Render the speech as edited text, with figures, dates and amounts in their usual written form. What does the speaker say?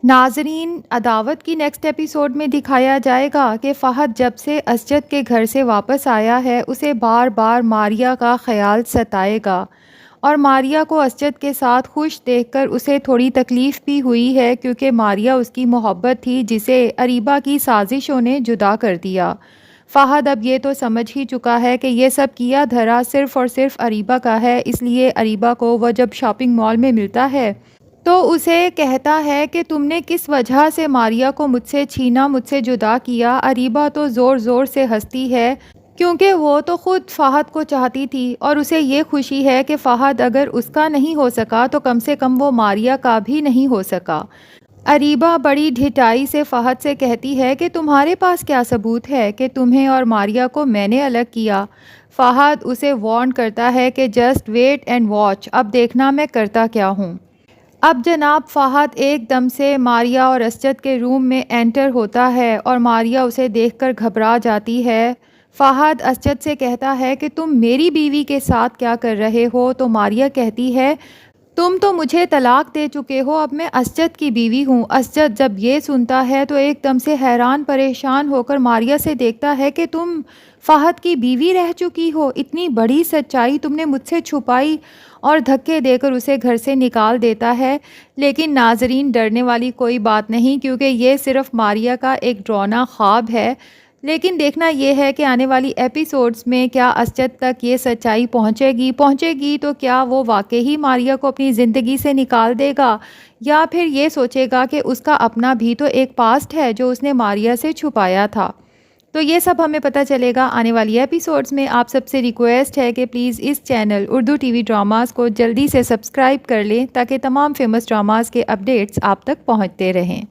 ناظرین، عداوت کی نیکسٹ ایپیسوڈ میں دکھایا جائے گا کہ فہد جب سے اسجد کے گھر سے واپس آیا ہے اسے بار بار ماریہ کا خیال ستائے گا، اور ماریہ کو اسجد کے ساتھ خوش دیکھ کر اسے تھوڑی تکلیف بھی ہوئی ہے کیونکہ ماریہ اس کی محبت تھی جسے اریبہ کی سازشوں نے جدا کر دیا۔ فہد اب یہ تو سمجھ ہی چکا ہے کہ یہ سب کیا دھرا صرف اور صرف اریبہ کا ہے، اس لیے اریبہ کو وہ جب شاپنگ مال میں ملتا ہے تو اسے کہتا ہے کہ تم نے کس وجہ سے ماریہ کو مجھ سے چھینا، مجھ سے جدا کیا۔ اریبہ تو زور زور سے ہنستی ہے کیونکہ وہ تو خود فہد کو چاہتی تھی اور اسے یہ خوشی ہے کہ فہد اگر اس کا نہیں ہو سکا تو کم سے کم وہ ماریہ کا بھی نہیں ہو سکا۔ اریبہ بڑی ڈھٹائی سے فہد سے کہتی ہے کہ تمہارے پاس کیا ثبوت ہے کہ تمہیں اور ماریہ کو میں نے الگ کیا؟ فہد اسے وارن کرتا ہے کہ جسٹ ویٹ اینڈ واچ، اب دیکھنا میں کرتا کیا ہوں۔ اب جناب فہد ایک دم سے ماریہ اور اسجد کے روم میں انٹر ہوتا ہے اور ماریہ اسے دیکھ کر گھبرا جاتی ہے۔ فہد اسجد سے کہتا ہے کہ تم میری بیوی کے ساتھ کیا کر رہے ہو؟ تو ماریہ کہتی ہے تم تو مجھے طلاق دے چکے ہو، اب میں اسجد کی بیوی ہوں۔ اسجد جب یہ سنتا ہے تو ایک دم سے حیران پریشان ہو کر ماریہ سے دیکھتا ہے کہ تم فہد کی بیوی رہ چکی ہو، اتنی بڑی سچائی تم نے مجھ سے چھپائی، اور دھکے دے کر اسے گھر سے نکال دیتا ہے۔ لیکن ناظرین، ڈرنے والی کوئی بات نہیں کیونکہ یہ صرف ماریہ کا ایک ڈراؤنا خواب ہے، لیکن دیکھنا یہ ہے کہ آنے والی ایپیسوڈز میں کیا اسجد تک یہ سچائی پہنچے گی تو کیا وہ واقعی ماریہ کو اپنی زندگی سے نکال دے گا، یا پھر یہ سوچے گا کہ اس کا اپنا بھی تو ایک پاسٹ ہے جو اس نے ماریہ سے چھپایا تھا۔ تو یہ سب ہمیں پتہ چلے گا آنے والی ایپیسوڈز میں۔ آپ سب سے ریکویسٹ ہے کہ پلیز اس channel Urdu T V dramas کو جلدی سے سبسکرائب کر لیں تاکہ تمام فیمس ڈراماز کے اپڈیٹس آپ تک پہنچتے رہیں۔